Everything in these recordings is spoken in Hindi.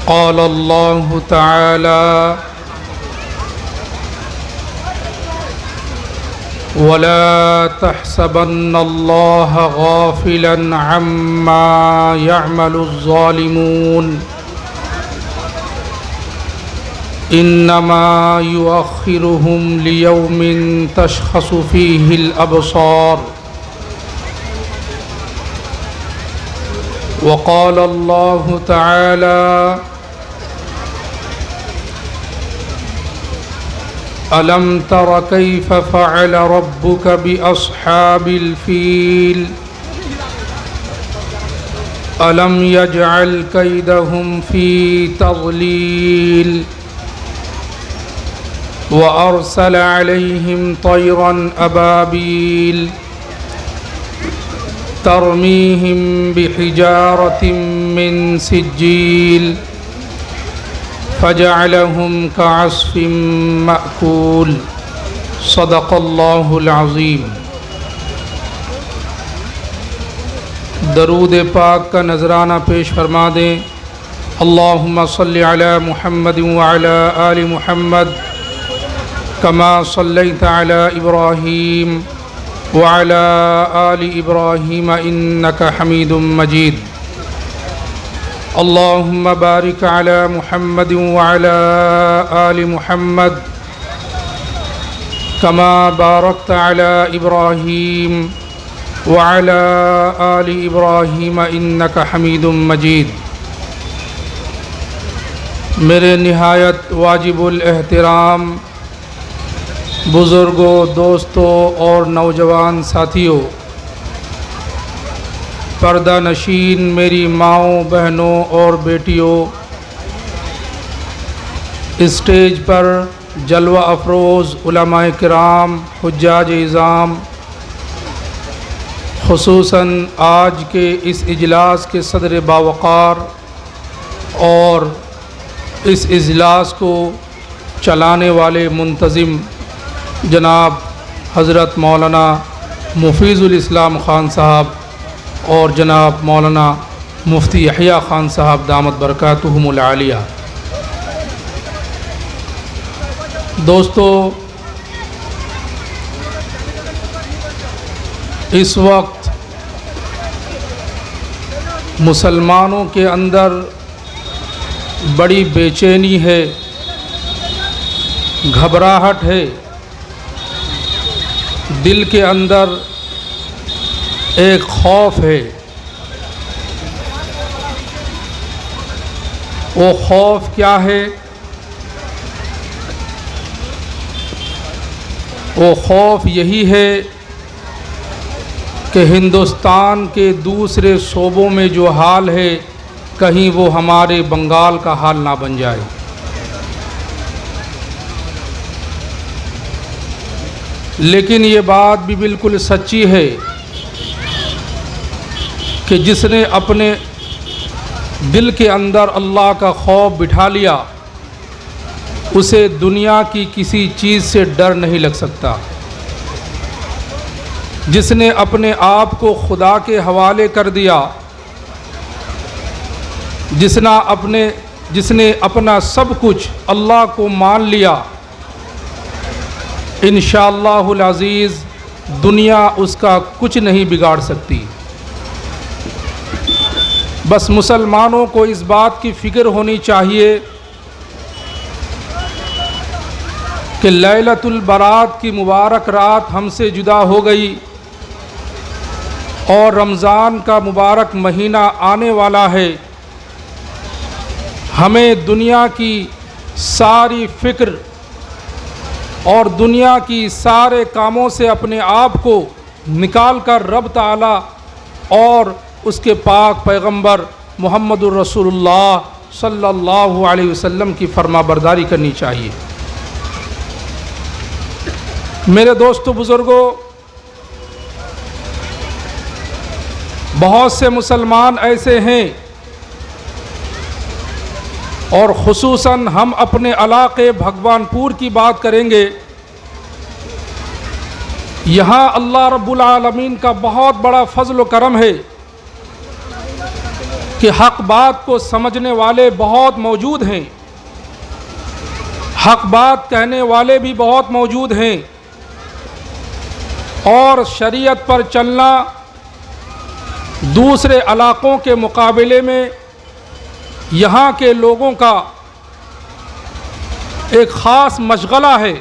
क़ाल अल्लाहु तआला वला तहसबन्नल्लाह गाफ़िलन अम्मा यअमलुज़्ज़ालिमून इन्नमा युअख़्खिरुहुम लियौमिन तशख़सु फ़ीहिल अबसार वक़ाल अल्लाहु तआला अलम तर कैफ़ फ़अल रब्बुक बिअस्हाबिल फ़ील अलम यजअल कैदहुम फ़ी तज़लील व अरसल अलैहिम तयरन अबाबील तरमीहिम बिहिजारतिम मिन सिज्जील फजअलहुम कअस्फ़िम मअकूल सदक़ल्लाहुल अज़ीम। दरूद पाक का नजराना पेश फरमा दें। अल्लाहुम्मा सल्लि अला मुहम्मद व अला आलि मुहम्मद कमा सल्लैता अला इब्राहीम व अला आलि इब्राहीम इन्नका हमीदुम मजीद। अल्लाहुम्मा बारिक अला मुहम्मद व अला आलि मुहम्मद कमा बारकता अला इब्राहीम व अला आलि इब्राहीम इन्नका हमीदुम मजीद। मेरे निहायत वाजिबुल एहतराम बुज़ुर्गों, दोस्तों और नौजवान साथियों, पर्दा नशीन मेरी माँओं, बहनों और बेटियों, स्टेज पर जलवा अफरोज़ उलमाए किराम, हुज्जाज इज़ाम, खुसूसन आज के इस इजलास के सदर बावक़ार और इस इजलास को चलाने वाले मुंतज़िम जनाब हज़रत मौलाना मुफीज़ुल इस्लाम ख़ान साहब और जनाब मौलाना मुफ्ती यहया ख़ान साहब दामत बरकातुहुमुल आलिया। दोस्तों, इस वक्त मुसलमानों के अंदर बड़ी बेचैनी है, घबराहट है, दिल के अंदर एक खौफ है। वो खौफ क्या है? वो खौफ यही है कि हिंदुस्तान के दूसरे सूबों में जो हाल है, कहीं वो हमारे बंगाल का हाल ना बन जाए। लेकिन ये बात भी बिल्कुल सच्ची है कि जिसने अपने दिल के अंदर अल्लाह का खौफ बिठा लिया, उसे दुनिया की किसी चीज़ से डर नहीं लग सकता। जिसने अपने आप को खुदा के हवाले कर दिया, जिसने अपना सब कुछ अल्लाह को मान लिया, इंशाअल्लाहुल अज़ीज़ दुनिया उसका कुछ नहीं बिगाड़ सकती। बस मुसलमानों को इस बात की फ़िक्र होनी चाहिए कि लैलतुल बरात की मुबारक रात हमसे जुदा हो गई और रमज़ान का मुबारक महीना आने वाला है। हमें दुनिया की सारी फ़िक्र और दुनिया की सारे कामों से अपने आप को निकाल कर रब ताला और उसके पाक पैगंबर मुहम्मदुर रसूलुल्लाह सल्लल्लाहु अलैहि वसल्लम की फरमाबरदारी करनी चाहिए। मेरे दोस्तों, बुज़ुर्गों, बहुत से मुसलमान ऐसे हैं और ख़ुसूसन हम अपने इलाक़े भगवानपुर की बात करेंगे। यहाँ अल्लाह रब्बुल आलमीन का बहुत बड़ा फ़ज़्ल व करम है कि हक बात को समझने वाले बहुत मौजूद हैं, हक बात कहने वाले भी बहुत मौजूद हैं, और शरीयत पर चलना दूसरे इलाक़ों के मुकाबले में यहाँ के लोगों का एक ख़ास मशगला है।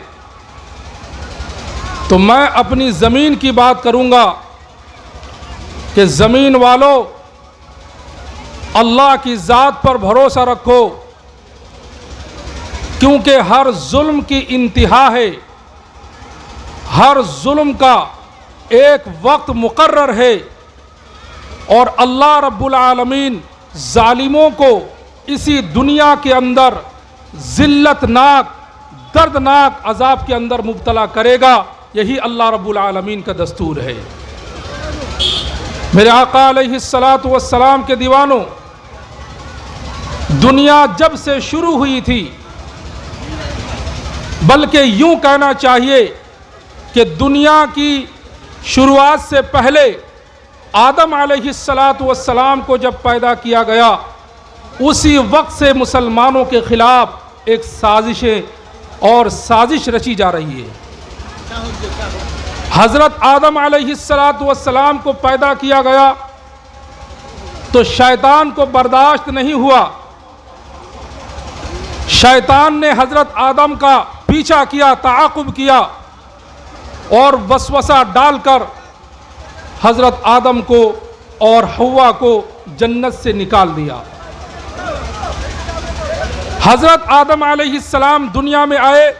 तो मैं अपनी ज़मीन की बात करूँगा कि ज़मीन वालों, अल्लाह की ज़ात पर भरोसा रखो, क्योंकि हर जुल्म की इंतहा है, हर जुल्म का एक वक्त मुकर्रर है, और अल्लाह रब्बुल आलमीन जालिमों को इसी दुनिया के अंदर ज़िल्लतनाक दर्दनाक अजाब के अंदर मुब्तला करेगा। यही अल्लाह रब्बुल आलमीन का दस्तूर है। मेरे आका अलैहिस्सलातु वस्सलाम के दीवानों, दुनिया जब से शुरू हुई थी, बल्कि यूं कहना चाहिए कि दुनिया की शुरुआत से पहले आदम अलैहिस्सलातु वस्सलाम को जब पैदा किया गया, उसी वक्त से मुसलमानों के खिलाफ एक साजिश रची जा रही है। हज़रत आदम अलैहिस्सलातु वस्सलाम को पैदा किया गया तो शैतान को बर्दाश्त नहीं हुआ। शैतान ने हज़रत आदम का पीछा किया, ताक़ुब किया, और वसवसा डालकर हज़रत आदम को और हव्वा को जन्नत से निकाल दिया। हज़रत आदम अलैहिस्सलाम दुनिया में आए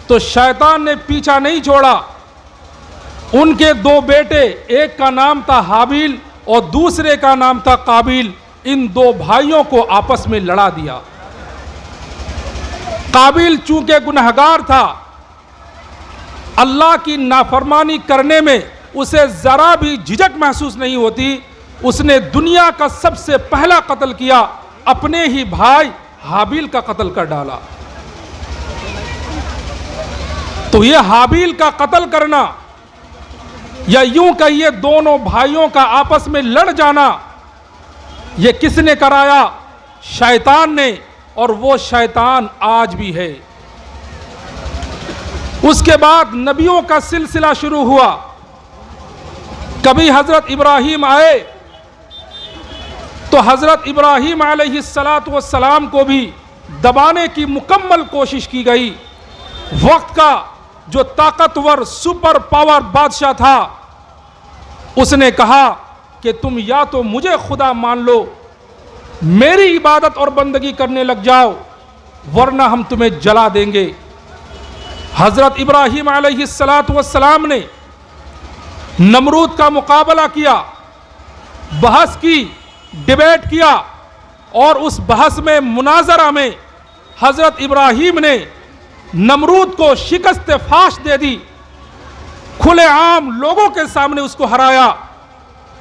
तो शैतान ने पीछा नहीं छोड़ा। उनके दो बेटे, एक का नाम था हाबिल और दूसरे का नाम था काबिल, इन दो भाइयों को आपस में लड़ा दिया। काबिल चूंकि गुनहगार था, अल्लाह की नाफरमानी करने में उसे ज़रा भी झिझक महसूस नहीं होती। उसने दुनिया का सबसे पहला कत्ल किया, अपने ही भाई हाबिल का कत्ल कर डाला। तो ये हाबिल का कत्ल करना, या यूं कहिए दोनों भाइयों का आपस में लड़ जाना, ये किसने कराया? शैतान ने, और वो शैतान आज भी है। उसके बाद नबियों का सिलसिला शुरू हुआ। कभी हज़रत इब्राहीम आए तो हज़रत इब्राहीम अलैहिस्सलातु वस्सलाम को भी दबाने की मुकम्मल कोशिश की गई। वक्त का जो ताकतवर सुपर पावर बादशाह था, उसने कहा कि तुम या तो मुझे खुदा मान लो, मेरी इबादत और बंदगी करने लग जाओ, वरना हम तुम्हें जला देंगे। हज़रत इब्राहीम अलैहिस्सलातु वस्सलाम ने नमरूद का मुकाबला किया, बहस की, डिबेट किया, और उस बहस में, मुनाजरा में हज़रत इब्राहीम ने नमरूद को शिकस्त फाश दे दी, खुलेआम लोगों के सामने उसको हराया।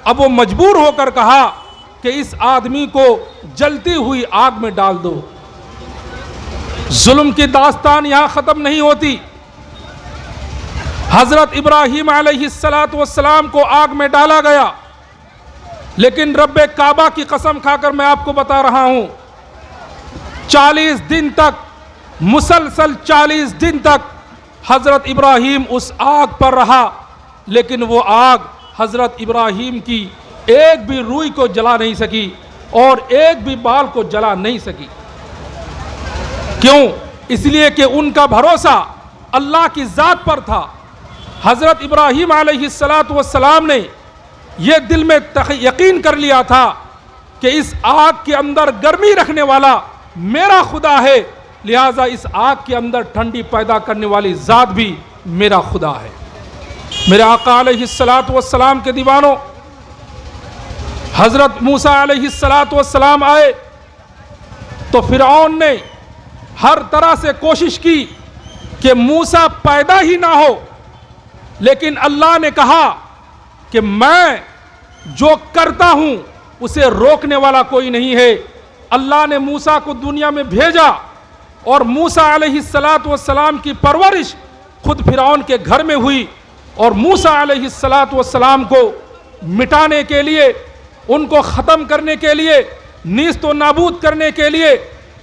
अब वो मजबूर होकर कहा कि इस आदमी को जलती हुई आग में डाल दो। जुल्म की दास्तान यहां खत्म नहीं होती। हजरत इब्राहीम अलैहिस्सलातु वस्सलाम को आग में डाला गया, लेकिन रब्बे काबा की कसम खाकर मैं आपको बता रहा हूं, 40 दिन तक, मुसलसल 40 दिन तक हजरत इब्राहीम उस आग पर रहा, लेकिन वो आग हजरत इब्राहीम की एक भी रूई को जला नहीं सकी और एक भी बाल को जला नहीं सकी। क्यों? इसलिए कि उनका भरोसा अल्लाह की ज़ात पर था। हज़रत इब्राहीम अलैहिस्सलातु वस्सलाम ने यह दिल में यकीन कर लिया था कि इस आग के अंदर गर्मी रखने वाला मेरा खुदा है, लिहाजा इस आग के अंदर ठंडी पैदा करने वाली ज़ात भी मेरा खुदा है। मेरे आका अलैहिस्सलातु वस्सलाम के दीवानों, हज़रत मूसा अलैहिस्सलातु वस्सलाम आए तो फिरौन ने हर तरह से कोशिश की कि मूसा पैदा ही ना हो, लेकिन अल्लाह ने कहा कि मैं जो करता हूं उसे रोकने वाला कोई नहीं है। अल्लाह ने मूसा को दुनिया में भेजा और मूसा अलैहिस्सलातु वस्सलाम की परवरिश खुद फिरौन के घर में हुई, और मूसा अलैहिस्सलातु वस्सलाम को मिटाने के लिए उनको ख़त्म करने के लिए, नीस्त व नाबूद करने के लिए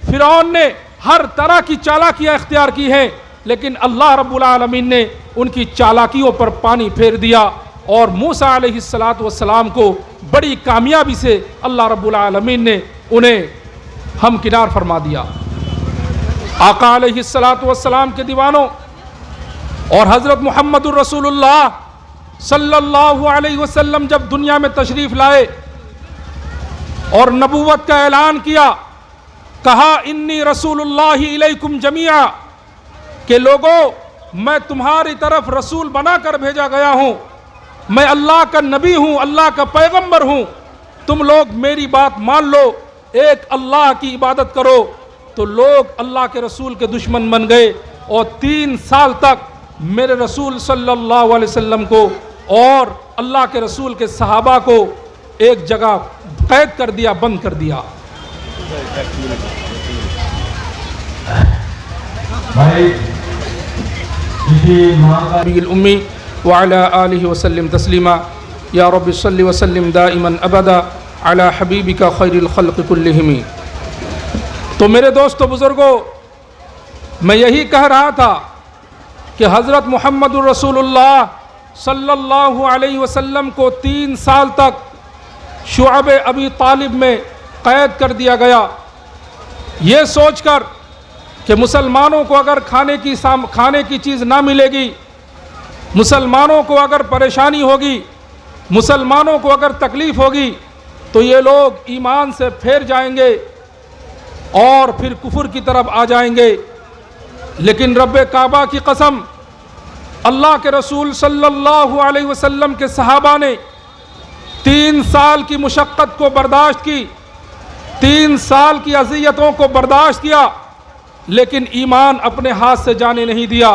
फ़िरौन ने हर तरह की चालाकियाँ इख्तियार की हैं, लेकिन अल्लाह रब्बुल आलमीन ने उनकी चालाकियों पर पानी फेर दिया और मूसा अलैहिस्सलातु वस्सलाम को बड़ी कामयाबी से अल्लाह रब्बुल आलमीन ने उन्हें हमकिनार फरमा दिया। आका अलैहिस्सलातु वस्सलाम के दीवानों और हज़रत मुहम्मदुर रसूलुल्लाह सल्लल्लाहु अलैहि वसल्लम जब दुनिया में तशरीफ़ लाए और नबूवत का ऐलान किया, कहा इन्नी रसूलुल्लाहि इलैकुम जमीआ, के लोगों मैं तुम्हारी तरफ रसूल बनाकर भेजा गया हूँ, मैं अल्लाह का नबी हूँ, अल्लाह का पैगंबर हूँ, तुम लोग मेरी बात मान लो, एक अल्लाह की इबादत करो। तो लोग अल्लाह के रसूल के दुश्मन बन गए और 3 साल तक मेरे रसूल सल्लल्लाहु अलैहि वसल्लम को और अल्लाह के रसूल के सहाबा को एक जगह कैद कर दिया, बंद कर दिया। उम्मी व अला आलिहि वसल्लम तस्लीमा या रब्बि सल्लि वसल्लिम दाइमन अबदा अला हबीबिका खैरिल खल्क़ि कुल्लिहिम। तो मेरे दोस्तों बुज़ुर्गों, मैं यही कह रहा था कि हज़रत मुहम्मदुर रसूलुल्लाह सल्लल्लाहु अलैहि वसल्लम को 3 साल तक शुअब अबी तालिब में क़ैद कर दिया गया, ये सोचकर कि मुसलमानों को अगर खाने की चीज़ ना मिलेगी, मुसलमानों को अगर परेशानी होगी, मुसलमानों को अगर तकलीफ़ होगी, तो ये लोग ईमान से फेर जाएंगे और फिर कुफर की तरफ आ जाएंगे। लेकिन रब्बे काबा की कसम, अल्लाह के रसूल सल्लल्लाहु अलैहि वसल्लम के सहाबा ने 3 साल की मुशक्क़त को बर्दाश्त की, 3 साल की अज़ियतों को बर्दाश्त किया, लेकिन ईमान अपने हाथ से जाने नहीं दिया।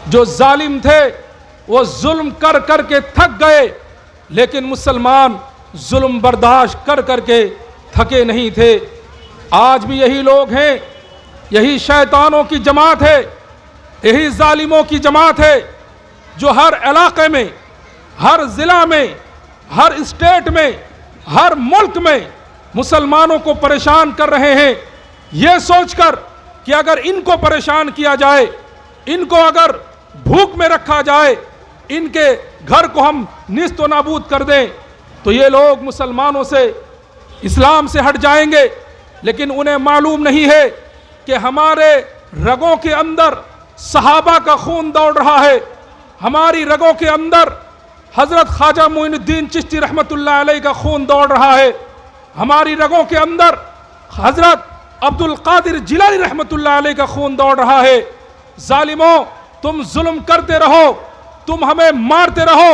जो जालिम थे वो जुल्म कर कर के थक गए, लेकिन मुसलमान जुल्म बर्दाश्त कर कर के थके नहीं थे। आज भी यही लोग हैं, यही शैतानों की जमात है, यही जालिमों की जमात है जो हर इलाके में, हर ज़िला में, हर स्टेट में, हर मुल्क में मुसलमानों को परेशान कर रहे हैं, ये सोचकर कि अगर इनको परेशान किया जाए, इनको अगर भूख में रखा जाए, इनके घर को हम निस्त व नाबूद कर दें, तो ये लोग मुसलमानों से, इस्लाम से हट जाएंगे। लेकिन उन्हें मालूम नहीं है कि हमारे रगों के अंदर सहाबा का खून दौड़ रहा है, हमारी रगों के अंदर हज़रत ख्वाजा मोइनुद्दीन चिश्ती रहमतुल्लाह अलैह का खून दौड़ रहा है, हमारी रगों के अंदर हज़रत अब्दुल कादिर जिलानी रहमतुल्लाह अलैह का खून दौड़ रहा है। जालिमों, तुम जुल्म करते रहो, तुम हमें मारते रहो,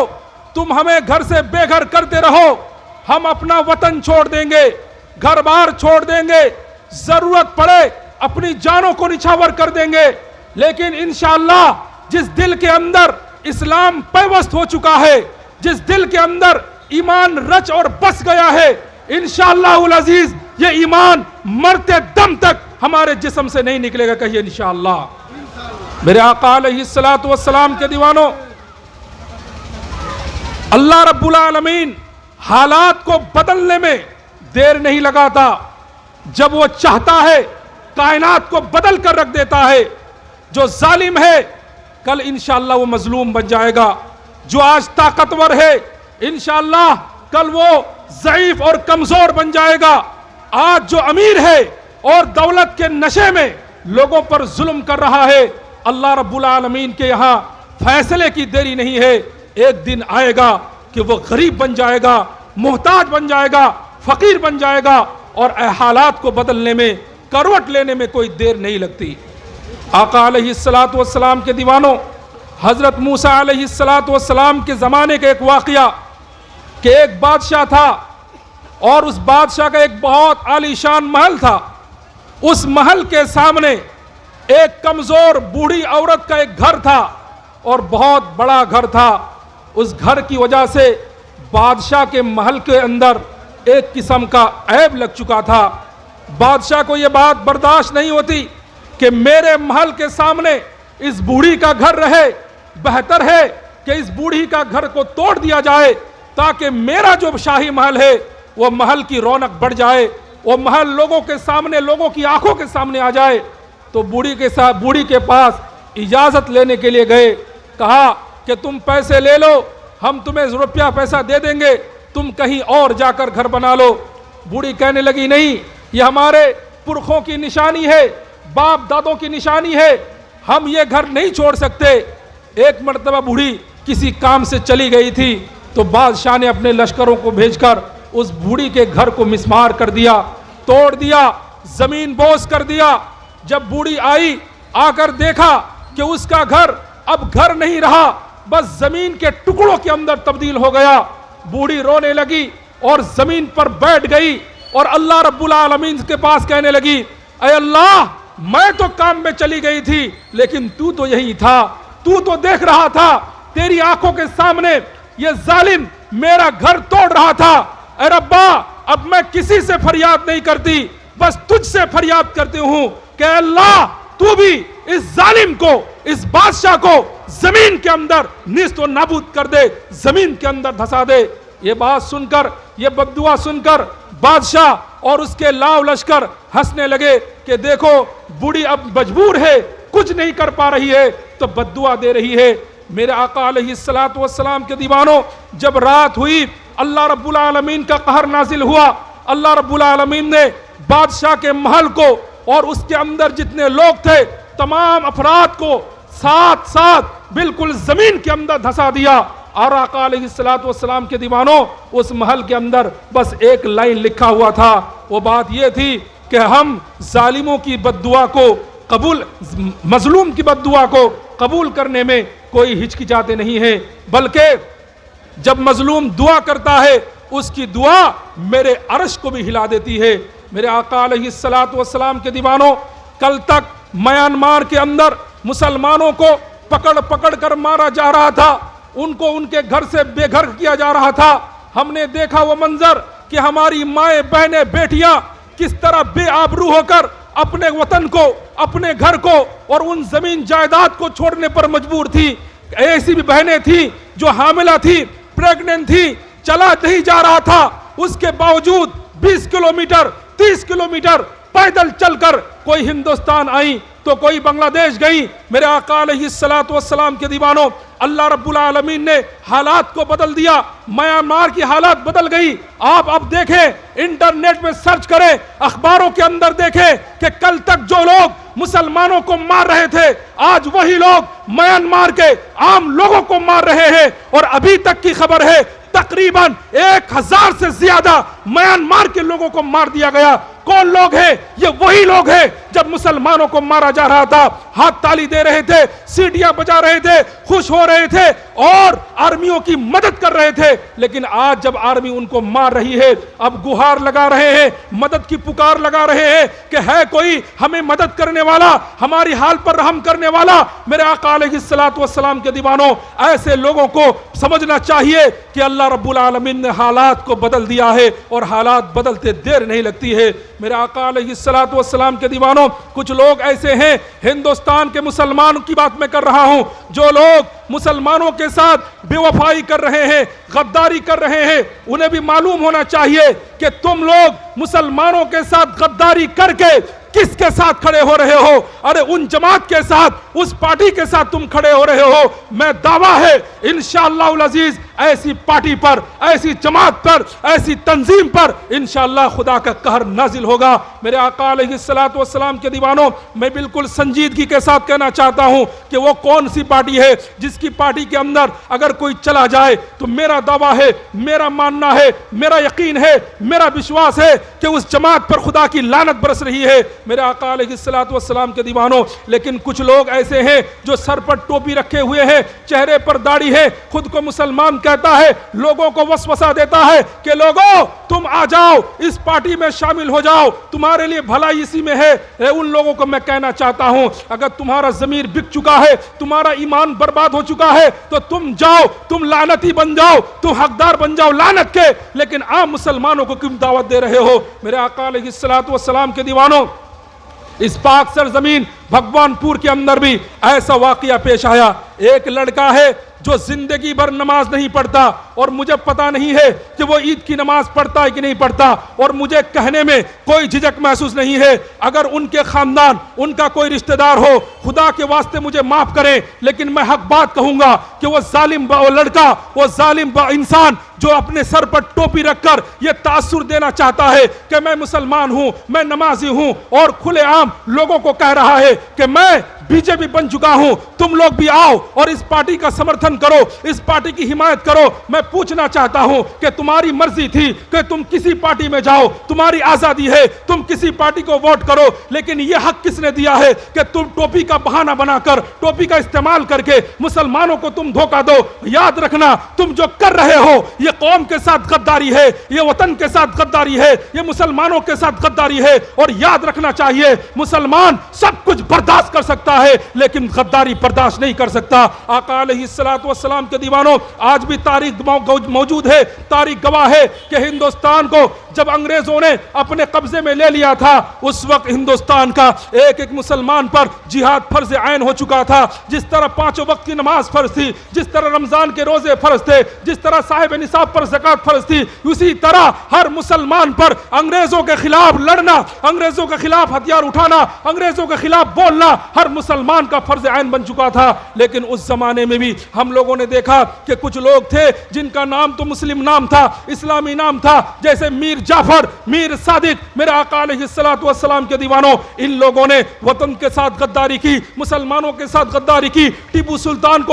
तुम हमें घर से बेघर करते रहो, हम अपना वतन छोड़ देंगे, घर बार छोड़ देंगे, जरूरत पड़े अपनी जानों को निछावर कर देंगे, लेकिन इंशाअल्लाह जिस दिल के अंदर इस्लाम पैवस्त हो चुका है, जिस दिल के अंदर ईमान रच और बस गया है, इंशाअल्लाहुल अजीज ये ईमान मरते दम तक हमारे जिस्म से नहीं निकलेगा। कहिए इंशाअल्लाह। मेरे आका अलैहिस्सलातु वस्सलाम के दीवानों, अल्लाह रब्बुल आलमीन हालात को बदलने में देर नहीं लगाता, जब वो चाहता है कायनात को बदल कर रख देता है। जो जालिम है कल इंशाअल्लाह वो मजलूम बन जाएगा, जो आज ताकतवर है इंशाअल्लाह कल वो ज़ईफ और कमजोर बन जाएगा। आज जो अमीर है और दौलत के नशे में लोगों पर जुल्म कर रहा है, अल्लाह रब्बुल आलमीन के यहाँ फैसले की देरी नहीं है, एक दिन आएगा कि वो गरीब बन जाएगा, मोहताज बन जाएगा, फकीर बन जाएगा, और हालात को बदलने में, करवट लेने में कोई देर नहीं लगती। आका अलैहिस्सलातु वस्सलाम के दीवानों, हज़रत मूसा अलैहिस्सलातु वस्सलाम के ज़माने का एक वाक़या कि एक बादशाह था और उस बादशाह का एक बहुत आलीशान महल था। उस महल के सामने एक कमज़ोर बूढ़ी औरत का एक घर था और बहुत बड़ा घर था। उस घर की वजह से बादशाह के महल के अंदर एक किस्म का ऐब लग चुका था। बादशाह को यह बात बर्दाश्त नहीं होती कि मेरे महल के सामने इस बूढ़ी का घर रहे, बेहतर है कि इस बूढ़ी का घर को तोड़ दिया जाए ताकि मेरा जो शाही महल है वो महल की रौनक बढ़ जाए, वो महल लोगों के सामने, लोगों की आंखों के सामने आ जाए। तो बूढ़ी के पास इजाजत लेने के लिए गए, कहा कि तुम पैसे ले लो, हम तुम्हें रुपया पैसा दे देंगे, तुम कहीं और जाकर घर बना लो। बूढ़ी कहने लगी, नहीं, ये हमारे पुरखों की निशानी है, बाप दादों की निशानी है, हम ये घर नहीं छोड़ सकते। एक मर्तबा बूढ़ी किसी काम से चली गई थी, तो बादशाह ने अपने लश्करों को भेजकर उस बूढ़ी के घर को मिसमार कर दिया, तोड़ दिया, जमीन बोस कर दिया। जब बूढ़ी आई, आकर देखा कि उसका घर अब घर नहीं रहा, बस जमीन के टुकड़ों के अंदर तब्दील हो गया। बूढ़ी रोने लगी और जमीन पर बैठ गई और अल्लाह रब्बुल आलमीन के पास कहने लगी, ऐ अल्लाह, मैं तो काम में चली गई थी, लेकिन तू तो यही था, तू तो देख रहा था, तेरी आंखों के सामने ये जालिम मेरा घर तोड़ रहा था। ऐ रब्बा, अब मैं किसी से फरियाद नहीं करती, बस तुझसे फरियाद करती हूं कि अल्लाह, तू भी इस जालिम को, इस बादशाह को जमीन के अंदर निस्त व नाबूद कर दे, जमीन के अंदर धंसा दे। ये बात सुनकर, ये बद्दुआ सुनकर बादशाह और उसके लाव लश्कर हंसने लगे कि देखो, बूढ़ी अब मजबूर है, कुछ नहीं कर पा रही है, तो बद्दुआ दे रही है। मेरे आका अलैहिस्सलातु वस्सलाम के दीवानों, जब रात हुई, अल्लाह रब्बुल आलमीन का कहर नाजिल हुआ। अल्लाह रब्बुल आलमीन ने बादशाह के महल को और उसके अंदर जितने लोग थे, तमाम अफराद को साथ साथ बिल्कुल जमीन के अंदर धंसा दिया। और आका अलैहिस्सलातु वस्सलाम के दीवानों, उस महल के अंदर बस एक लाइन लिखा हुआ था। वो बात यह थी कि हम जालिमों की बद्दुआ को कबूल, मजलूम की बद्दुआ को कबूल करने में कोई हिचकिचाते नहीं है, बल्कि जब मजलूम दुआ करता है, उसकी दुआ मेरे अर्श को भी हिला देती है। मेरे आका अलैहिस्सलातु वस्सलाम के दीवानों, कल तक म्यांमार के अंदर मुसलमानों को पकड़ पकड़ कर मारा जा रहा था, उनको उनके घर से बेघर किया जा रहा था। हमने देखा वो मंजर कि हमारी माएं, बहनें, बेटियां किस तरह बेआबरू होकर अपने वतन को, अपने घर को और उन जमीन जायदाद को छोड़ने पर मजबूर थी। ऐसी भी बहनें थी जो हामिला थी, प्रेग्नेंट थी, चला नहीं जा रहा था, उसके बावजूद 20 किलोमीटर, 30 किलोमीटर पैदल चलकर कोई हिंदुस्तान आई तो कोई बांग्लादेश गई। मेरे आका अलैहिस्सलातु वस्सलाम के दीवानों, अल्लाह रब्बुल आलमीन ने हालात को बदल दिया, म्यांमार की हालात बदल गई। आप अब देखें, इंटरनेट में सर्च करें, अखबारों के अंदर देखें कि कल तक जो लोग मुसलमानों को मार रहे थे, आज वही लोग म्यांमार के आम लोगों को मार रहे हैं। और अभी तक की खबर है, तकरीबन 1000 से ज्यादा म्यांमार के लोगों को मार दिया गया। कौन लोग हैं? ये वही लोग हैं जब मुसलमानों को मारा जा रहा था, हाथ ताली दे रहे थे, सीटियां बजा रहे थे, खुश हो रहे थे और आर्मियों की मदद कर रहे थे। लेकिन आज जब आर्मी उनको मार रही है, अब गुहार लगा रहे हैं, मदद की पुकार लगा रहे हैं कि है कोई हमें मदद करने वाला, हमारी हाल पर रहम करने वाला। मेरे आका अलैहिस्सलातु वस्सलाम के दीवानों, ऐसे लोगों को समझना चाहिए कि अल्लाह रब्बुल आलमीन ने हालात को बदल दिया है और हालात बदलते देर नहीं लगती है। मेरे आका अलैहिस्सलातु वस्सलाम के दीवानों, कुछ लोग ऐसे हैं, हिंदुस्तान के मुसलमानों की बात मैं कर रहा हूं, जो लोग मुसलमानों के साथ बेवफाई कर रहे हैं, गद्दारी कर रहे हैं, उन्हें भी मालूम होना चाहिए कि तुम लोग मुसलमानों के साथ गद्दारी करके किसके साथ खड़े हो रहे हो? अरे उन जमात के साथ, उस पार्टी के साथ तुम खड़े हो रहे हो। मैं दावा है इंशाअल्लाह अजीज, ऐसी पार्टी पर, ऐसी जमात पर, ऐसी तंजीम पर इंशाअल्लाह खुदा का कहर नाजिल होगा। मेरे आका अलैहिस्सलातु वस्सलाम के दीवानों, मैं बिल्कुल संजीदगी के साथ कहना चाहता हूं कि वो कौन सी पार्टी है जिसकी पार्टी के अंदर अगर कोई चला जाए तो मेरा दावा है, मेरा मानना है, मेरा यकीन है, मेरा विश्वास है कि उस जमात पर खुदा की लानत बरस रही है। मेरे आका अलैहिस्सलातु वस्सलाम के दीवानों, लेकिन कुछ लोग ऐसे हैं जो सर पर टोपी रखे हुए हैं, चेहरे पर दाढ़ी है, खुद को मुसलमान कहता है, लोगों को वसवसा देता है कि लोगों तुम आ जाओ, इस पार्टी में शामिल हो जाओ, तुम्हारे लिए भलाई इसी में है। उन लोगों को मैं कहना चाहता हूं, अगर तुम्हारा जमीर बिक चुका है, तुम्हारा ईमान बर्बाद हो चुका है, तो तुम जाओ, तुम लानती बन जाओ, तुम हकदार बन जाओ लानत के, लेकिन आम मुसलमानों को क्यों दावत दे रहे हो? मेरे आका अलैहिस्सलातु वस्सलाम के दीवानों, इस पाक सरजमीन भगवानपुर के अंदर भी ऐसा वाकया पेश आया। एक लड़का है जो जिंदगी भर नमाज नहीं पढ़ता और मुझे पता नहीं है कि वो ईद की नमाज पढ़ता है कि नहीं पढ़ता, और मुझे कहने में कोई झिझक महसूस नहीं है। अगर उनके खानदान, उनका कोई रिश्तेदार हो, खुदा के वास्ते मुझे माफ करें, लेकिन मैं हक बात कहूंगा कि वो जालिम लड़का, वो जालिम इंसान जो अपने सर पर टोपी रखकर यह तासुर देना चाहता है कि मैं मुसलमान हूं, मैं नमाजी हूं, और खुलेआम लोगों को कह रहा है कि मैं बीजेपी बन चुका हूं, तुम लोग भी आओ और इस पार्टी का समर्थन करो, इस पार्टी की हिमायत करो। मैं पूछना चाहता हूं कि तुम्हारी मर्जी थी कि तुम किसी पार्टी में जाओ, तुम्हारी आजादी है, तुम किसी पार्टी को वोट करो, लेकिन यह हक किसने दिया है कि तुम टोपी का बहाना बनाकर, टोपी का इस्तेमाल करके मुसलमानों को तुम धोखा दो। याद रखना, तुम जो कर रहे हो यह कौम के साथ गद्दारी है, यह वतन के साथ गद्दारी है, यह मुसलमानों के साथ गद्दारी है। और याद रखना चाहिए, मुसलमान सब कुछ बर्दाश्त कर सकता है लेकिन गद्दारी बर्दाश्त नहीं कर सकता। आका अलैहिस्सलातु वस्सलाम के दीवानों, आज भी तारीख मौजूद है, तारीख गवाह है कि हिंदुस्तान को जब अंग्रेजों ने अपने कब्जे में ले लिया था, उस वक्त हिंदुस्तान का एक एक मुसलमान पर जिहाद फर्ज ऐन हो चुका था। जिस तरह पांचों वक्त की नमाज फर्ज थी, जिस तरह रमजान के रोजे फर्ज थे, जिस तरह साहिब निसाब पर ज़कात फर्ज थी, उसी तरह हर मुसलमान पर अंग्रेजों के खिलाफ लड़ना, अंग्रेजों के खिलाफ हथियार उठाना, अंग्रेजों के खिलाफ बोलना हर मुसलमान का फर्ज ऐन बन चुका था। लेकिन उस जमाने में भी हम लोगों ने देखा कि कुछ लोग थे जिनका नाम तो मुस्लिम नाम था, इस्लामी नाम था, जैसे मीर जाफर, मीर सादिक। मेरे आका अलैहिस्सलातु वस्सलाम के दीवानों, इन लोगों ने वतन के साथ गद्दारी की, मुसलमानों के साथ गद्दारी की। टीपू सुल्तान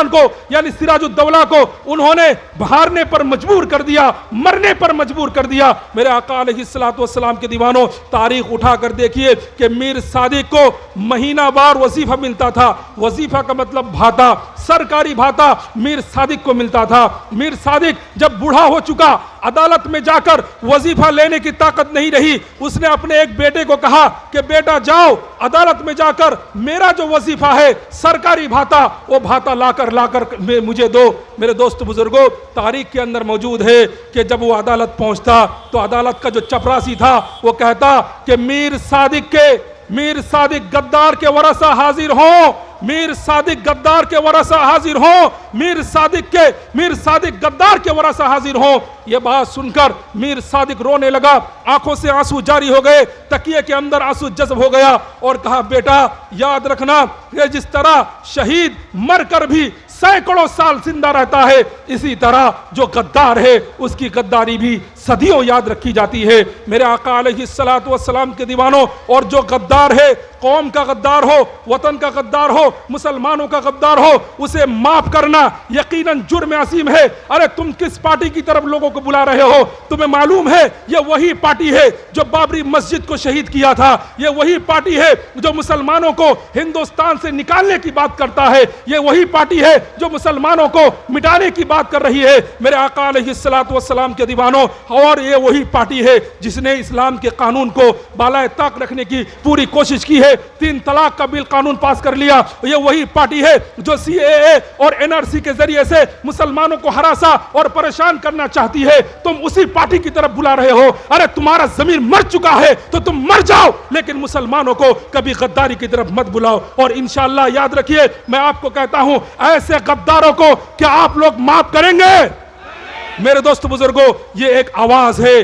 को यानी सिराजुद्दौला को उन्होंने हारने पर मजबूर कर दिया, मरने पर मजबूर कर दिया। मेरे आका अलैहिस्सलातु वस्सलाम के दीवानों, तारीख उठाकर देखिए कि मीर सादिक को महीनावार वजीफा मिलता था। वजीफा का मतलब भाता, सरकारी भाता मीर सादिक को मिलता था। मीर सादिक जब बूढ़ा हो चुका, अदालत में जाकर वजीफा लेने की ताकत नहीं रही, उसने अपने एक बेटे को कहा कि बेटा जाओ अदालत में जाकर मेरा जो वजीफा है, सरकारी भाता, वो भाता लाकर मुझे दो। मेरे दोस्त बुजुर्गों, तारीख के अंदर मौजूद है कि जब वो अदालत पहुंचता तो अदालत का जो चपरासी था वो कहता कि मीर सादिक गद्दार के वरसा हाजिर हो, मीर सादिक गद्दार के वरसा हाजिर हो, मीर सादिक गद्दार के वरसा हाजिर हो। यह बात सुनकर मीर सादिक रोने लगा, आंखों से आंसू जारी हो गए, तकिए के अंदर आंसू जज्ब हो गया और कहा बेटा याद रखना, ये जिस तरह शहीद मरकर भी सैकड़ों साल जिंदा रहता है, इसी तरह जो गद्दार है उसकी गद्दारी भी सदियों याद रखी जाती है। मेरे आका अलैहिस्सलातु वस्सलाम के दीवानों, और जो गद्दार है, कौम का गद्दार हो, वतन का गद्दार हो, मुसलमानों का गद्दार हो, उसे माफ करना यकीनन जुर्म असीम है। अरे तुम किस पार्टी की तरफ लोगों को बुला रहे हो? तुम्हें मालूम है यह वही पार्टी है जो बाबरी मस्जिद को शहीद किया था, यह वही पार्टी है जो मुसलमानों को हिंदुस्तान से निकालने की बात करता है, यह वही पार्टी है जो मुसलमानों को मिटाने की बात कर रही है। मेरे आका अलैहिस्सलातु वस्सलाम के दीवानों, और ये वही पार्टी है जिसने इस्लाम के कानून को बालाए ताक रखने की पूरी कोशिश की है, 3 तलाक का बिल कानून पास कर लिया। ये वही पार्टी है जो CAA और NRC के जरिए से मुसलमानों को हरासा और परेशान करना चाहती है। तुम उसी पार्टी की तरफ बुला रहे हो। अरे तुम्हारा जमीर मर चुका है तो तुम मर जाओ, लेकिन मुसलमानों को कभी गद्दारी की तरफ मत बुलाओ। और इंशाअल्लाह याद रखिए, मैं आपको कहता हूं, ऐसे गद्दारों को क्या आप लोग माफ करेंगे? मेरे दोस्त बुजुर्गों, ये एक आवाज है।